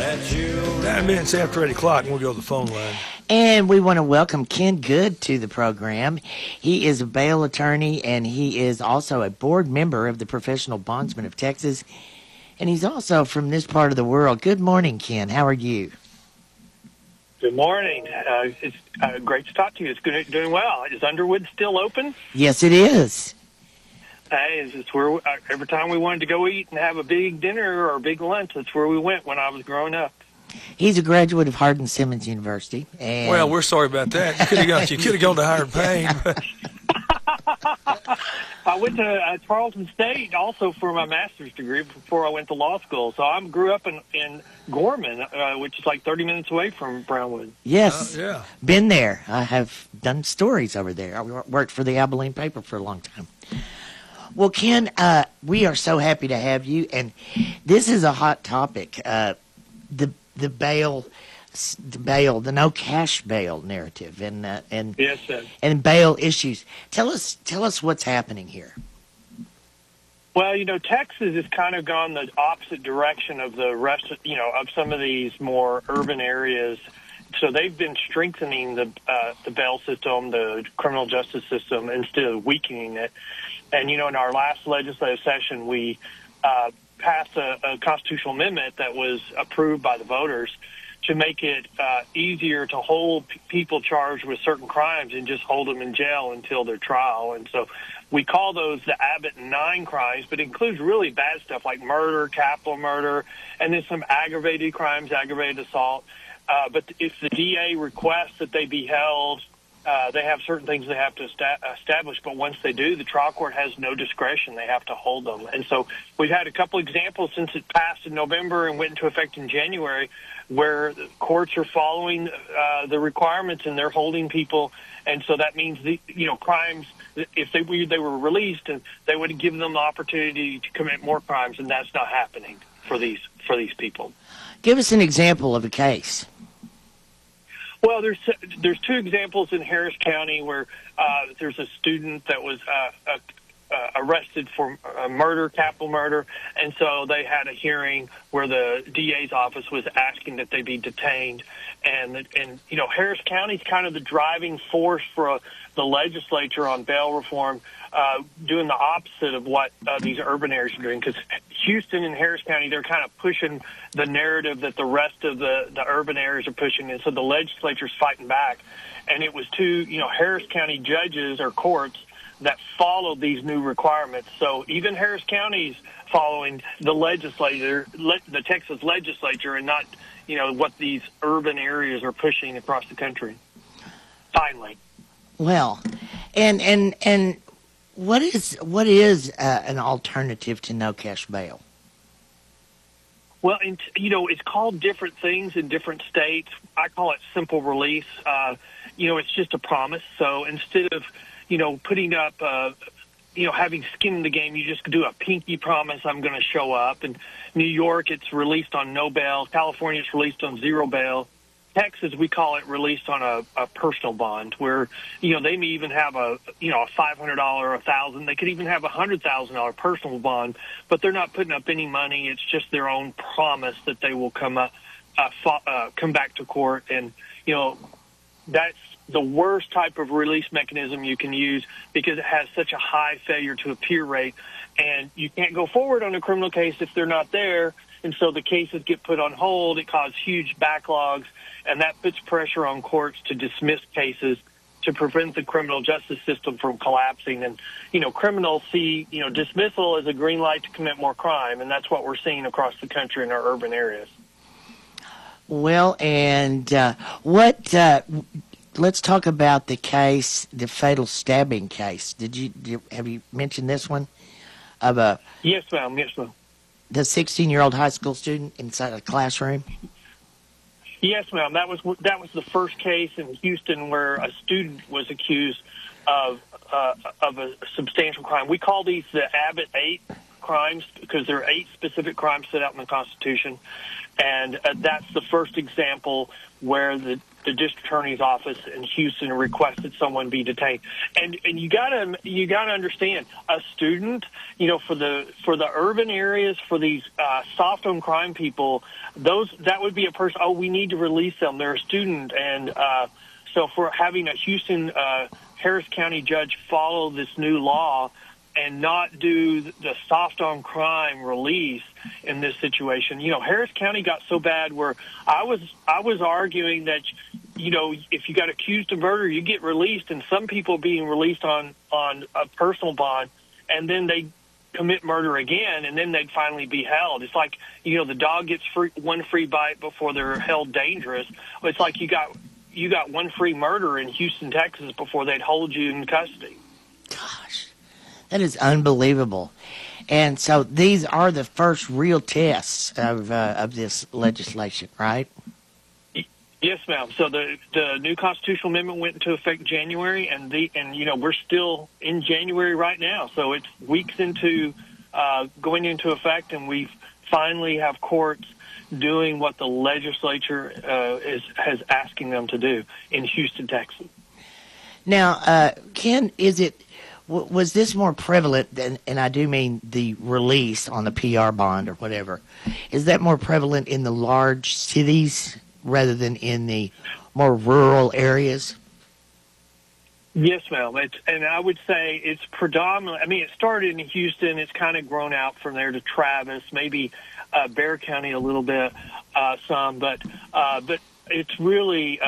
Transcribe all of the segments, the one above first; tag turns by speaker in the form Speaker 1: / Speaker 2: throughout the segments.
Speaker 1: 9 minutes after 8 o'clock, and we'll go to the phone line.
Speaker 2: And we want to welcome Ken Good to the program. He is a bail attorney, and he is also a board member of the Professional Bondsmen of Texas. And he's also from this part of the world. Good morning, Ken. How are you?
Speaker 3: Good morning. It's great to talk to you. It's good, doing well. Is Underwood still open?
Speaker 2: Yes, it is.
Speaker 3: Hey, it's where every time we wanted to go eat and have a big dinner or a big lunch, that's where we went when I was growing up.
Speaker 2: He's a graduate of Hardin-Simmons University. And
Speaker 1: well, we're sorry about that. You could have gone to higher paying.
Speaker 3: I went to Tarleton State also for my master's degree before I went to law school. So I grew up in Gorman, which is like 30 minutes away from Brownwood.
Speaker 2: Yes,
Speaker 1: yeah.
Speaker 2: Been there. I have done stories over there. I worked for the Abilene paper for a long time. Well, Ken, we are so happy to have you, and this is a hot topic. The bail, the no cash bail narrative, and
Speaker 3: yes, sir.
Speaker 2: And bail issues. Tell us what's happening here.
Speaker 3: Well, Texas has kind of gone the opposite direction of the rest of, of some of these more urban areas. So they've been strengthening the bail system, the criminal justice system, instead of weakening it. And, in our last legislative session, we passed a constitutional amendment that was approved by the voters to make it easier to hold people charged with certain crimes and just hold them in jail until their trial. And so we call those the Abbott 9 crimes, but it includes really bad stuff like murder, capital murder, and then some aggravated crimes, aggravated assault. But if the DA requests that they be held, they have certain things they have to establish, but once they do, the trial court has no discretion. They have to hold them. And so we've had a couple examples since it passed in November and went into effect in January where the courts are following the requirements and they're holding people. And so that means, crimes, if they were released, and they would give them the opportunity to commit more crimes, and that's not happening for these people.
Speaker 2: Give us an example of a case.
Speaker 3: Well, there's 2 examples in Harris County where there's a student that was arrested for murder, capital murder, and so they had a hearing where the DA's office was asking that they be detained. And Harris County's kind of the driving force for the legislature on bail reform, doing the opposite of what these urban areas are doing, because Houston and Harris County, they're kind of pushing the narrative that the rest of the urban areas are pushing, and so the legislature's fighting back. And it was 2, Harris County judges or courts that followed these new requirements. So even Harris County's following the the Texas legislature, and not, what these urban areas are pushing across the country. Finally.
Speaker 2: Well, and what is an alternative to no cash bail?
Speaker 3: Well, it's called different things in different states. I call it simple release. It's just a promise. So instead of, putting up, having skin in the game, you just do a pinky promise, I'm going to show up. And New York, it's released on no bail. California, it's released on zero bail. Texas, we call it released on a personal bond, where, they may even have a $500, $1,000. They could even have a $100,000 personal bond, but they're not putting up any money. It's just their own promise that they will come back to court. And, that's the worst type of release mechanism you can use, because it has such a high failure to appear rate, and you can't go forward on a criminal case if they're not there. And so the cases get put on hold. It causes huge backlogs, and that puts pressure on courts to dismiss cases to prevent the criminal justice system from collapsing. And, criminals see, dismissal as a green light to commit more crime, and that's what we're seeing across the country in our urban areas.
Speaker 2: Well, and let's talk about the case, the fatal stabbing case. Have you mentioned this one?
Speaker 3: Yes, ma'am. Yes, ma'am.
Speaker 2: The 16-year-old high school student inside a classroom?
Speaker 3: Yes, ma'am. That was the first case in Houston where a student was accused of a substantial crime. We call these the Abbott 8 crimes because there are 8 specific crimes set out in the Constitution. And that's the first example where the district attorney's office in Houston requested someone be detained. And you gotta understand, a student, for the urban areas, for these soft on crime people, that would be a person. Oh, we need to release them. They're a student, and so for having a Houston Harris County judge follow this new law and not do the soft on crime release in this situation. Harris County got so bad where I was arguing that, if you got accused of murder, you get released, and some people being released on a personal bond, and then they commit murder again, and then they'd finally be held. It's like, the dog gets one free bite before they're held dangerous. It's like you got one free murder in Houston, Texas before they'd hold you in custody.
Speaker 2: Gosh. That is unbelievable. And so these are the first real tests of this legislation, right?
Speaker 3: Yes, ma'am. So the new constitutional amendment went into effect January, and we're still in January right now. So it's weeks into going into effect, and we finally have courts doing what the legislature has asking them to do in Houston, Texas.
Speaker 2: Now, Ken, was this more prevalent than, and I do mean the release on the PR bond or whatever, is that more prevalent in the large cities rather than in the more rural areas?
Speaker 3: Yes, ma'am. And I would say it's predominantly, it started in Houston. It's kind of grown out from there to Travis, maybe Bexar County a little bit, some, but it's really,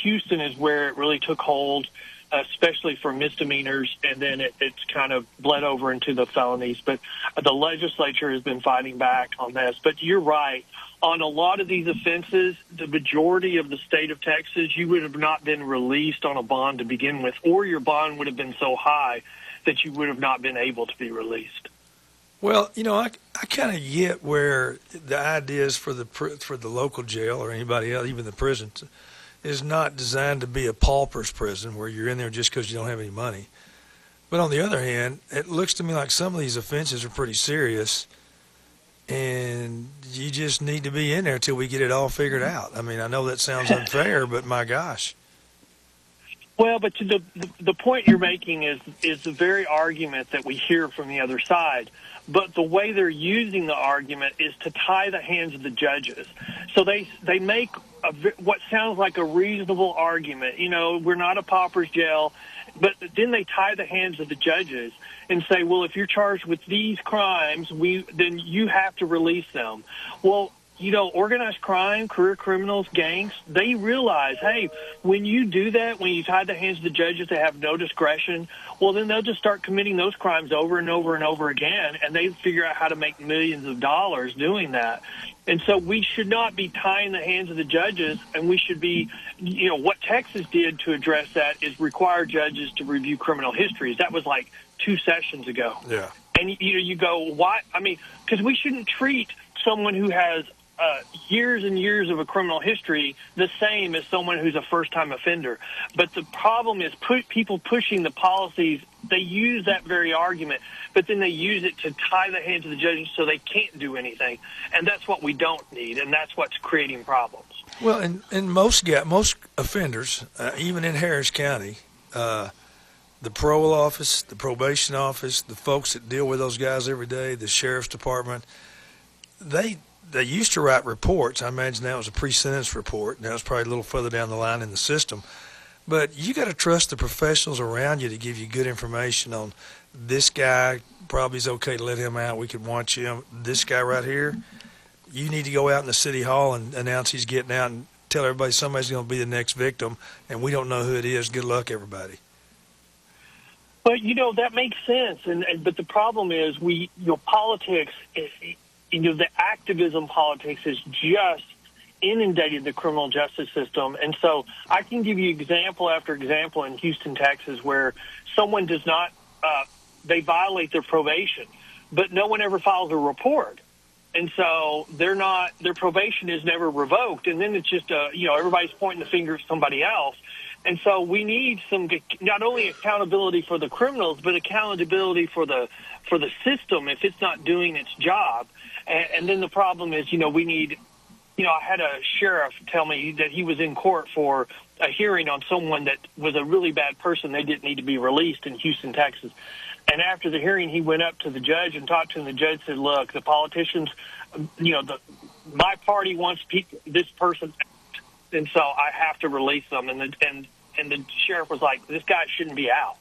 Speaker 3: Houston is where it really took hold, especially for misdemeanors, and then it's kind of bled over into the felonies. But the legislature has been fighting back on this. But you're right. On a lot of these offenses, the majority of the state of Texas, you would have not been released on a bond to begin with, or your bond would have been so high that you would have not been able to be released.
Speaker 1: Well, I kind of get where the idea is for the local jail or anybody else, even the prison, is not designed to be a pauper's prison where you're in there just because you don't have any money. But on the other hand, it looks to me like some of these offenses are pretty serious, and you just need to be in there till we get it all figured out. I mean, I know that sounds unfair, but my gosh.
Speaker 3: Well, but the point you're making is the very argument that we hear from the other side. But the way they're using the argument is to tie the hands of the judges. So they make what sounds like a reasonable argument. We're not a pauper's jail, but then they tie the hands of the judges and say, well, if you're charged with these crimes, then you have to release them. Well, organized crime, career criminals, gangs, they realize, hey, when you do that, when you tie the hands of the judges to have no discretion, well, then they'll just start committing those crimes over and over and over again, and they figure out how to make millions of dollars doing that. And so we should not be tying the hands of the judges, and we should be, what Texas did to address that is require judges to review criminal histories. That was like 2 sessions ago.
Speaker 1: Yeah.
Speaker 3: And, you go, why? I mean, because we shouldn't treat someone who has years and years of a criminal history the same as someone who's a first-time offender. But the problem is people pushing the policies, they use that very argument, but then they use it to tie the hands of the judges so they can't do anything. And that's what we don't need, and that's what's creating problems.
Speaker 1: Well, and most offenders, even in Harris County, the parole office, the probation office, the folks that deal with those guys every day, the sheriff's department, they used to write reports. I imagine that was a pre-sentence report. That was probably a little further down the line in the system. But you got to trust the professionals around you to give you good information on this guy. Probably is okay to let him out. We could watch him. This guy right here, you need to go out in the city hall and announce he's getting out and tell everybody somebody's going to be the next victim, and we don't know who it is. Good luck, everybody.
Speaker 3: But, that makes sense. But the problem is politics the activism politics has just inundated the criminal justice system. And so I can give you example after example in Houston, Texas, where someone does not, they violate their probation, but no one ever files a report. And so their probation is never revoked. And then it's just, everybody's pointing the finger at somebody else. And so we need not only accountability for the criminals, but accountability for the for the system if it's not doing its job. And then the problem is, we need, I had a sheriff tell me that he was in court for a hearing on someone that was a really bad person. They didn't need to be released in Houston, Texas. And after the hearing, he went up to the judge and talked to him. The judge said, look, the politicians, my party wants this person, and so I have to release them. And the sheriff was like, this guy shouldn't be out.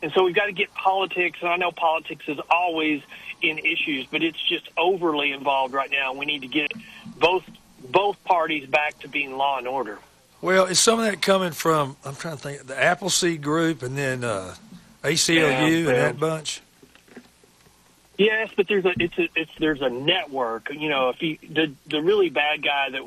Speaker 3: And so we've got to get politics, and I know politics is always in issues, but it's just overly involved right now. We need to get both parties back to being law and order.
Speaker 1: Well, is some of that coming from, I'm trying to think, the Appleseed Group and then ACLU and that bunch?
Speaker 3: Yes, but there's a network. If the really bad guy that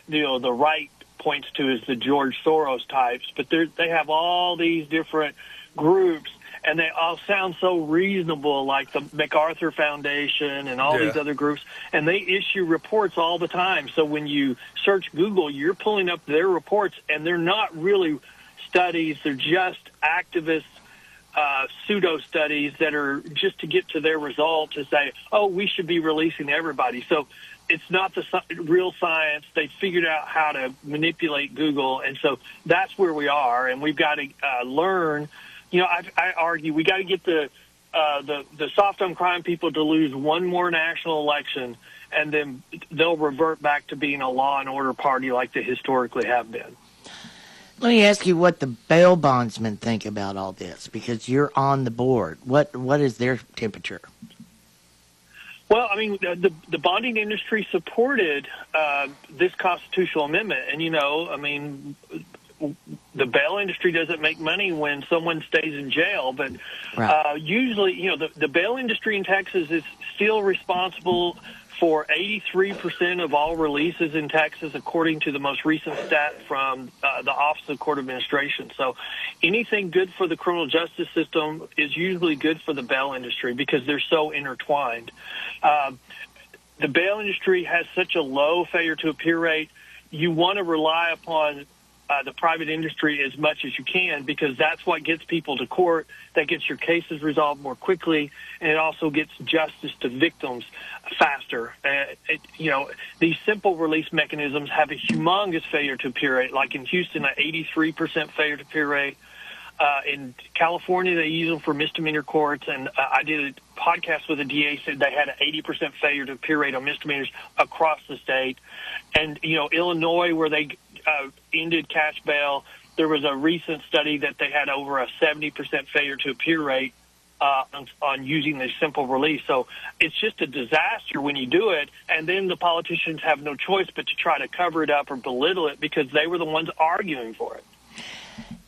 Speaker 3: the right points to is the George Soros types, but they have all these different groups, and they all sound so reasonable, like the MacArthur Foundation and all these other groups, and they issue reports all the time. So when you search Google, you're pulling up their reports, and they're not really studies. They're just activist pseudo-studies that are just to get to their result to say, oh, we should be releasing everybody. So it's not the real science. They figured out how to manipulate Google, and so that's where we are, and we've got to learn. I argue we got to get the soft on crime people to lose one more national election, and then they'll revert back to being a law and order party like they historically have been.
Speaker 2: Let me ask you what the bail bondsmen think about all this, because you're on the board. What is their temperature?
Speaker 3: Well, I mean, the bonding industry supported this constitutional amendment, and the bail industry doesn't make money when someone stays in jail, but usually, the bail industry in Texas is still responsible for 83% of all releases in Texas, according to the most recent stat from the Office of Court Administration. So anything good for the criminal justice system is usually good for the bail industry because they're so intertwined. The bail industry has such a low failure to appear rate. You want to rely upon the private industry as much as you can, because that's what gets people to court, that gets your cases resolved more quickly, and it also gets justice to victims faster. These simple release mechanisms have a humongous failure to appear rate, like in Houston, an 83% failure to appear rate. In California, they use them for misdemeanor courts, and I did a podcast with a DA, said they had an 80% failure to appear rate on misdemeanors across the state. And, Illinois, where they ended cash bail, there was a recent study that they had over a 70% failure to appear rate on using the simple release. So it's just a disaster when you do it, and then the politicians have no choice but to try to cover it up or belittle it because they were the ones arguing for it.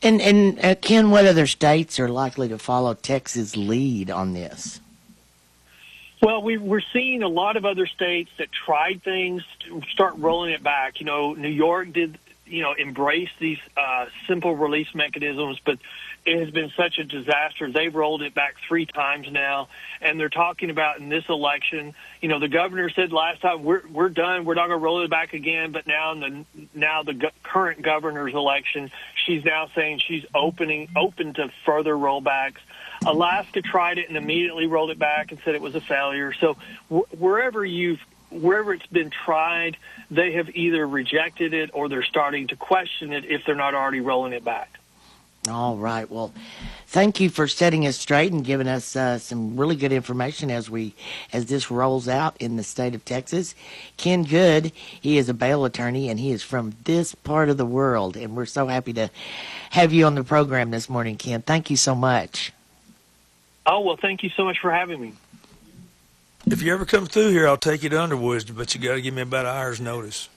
Speaker 2: And Ken, what other states are likely to follow Texas' lead on this?
Speaker 3: Well, we're seeing a lot of other states that tried things start rolling it back. New York did, embrace these simple release mechanisms, but it has been such a disaster. They've rolled it back 3 times now, and they're talking about in this election. The governor said last time we're done. We're not going to roll it back again. But now in the current governor's election, she's now saying she's open to further rollbacks. Alaska tried it and immediately rolled it back and said it was a failure. So wherever it's been tried, they have either rejected it or they're starting to question it if they're not already rolling it back.
Speaker 2: All right. Well, thank you for setting us straight and giving us some really good information as this rolls out in the state of Texas. Ken Good, he is a bail attorney, and he is from this part of the world, and we're so happy to have you on the program this morning, Ken. Thank you so much.
Speaker 3: Oh, well, thank you so much for having me.
Speaker 1: If you ever come through here, I'll take you to Underwood, but you got to give me about an hour's notice.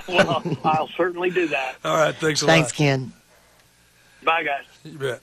Speaker 3: Well, I'll certainly do that.
Speaker 1: All right, thanks a lot.
Speaker 2: Thanks, Ken.
Speaker 3: Bye, guys.
Speaker 1: You bet.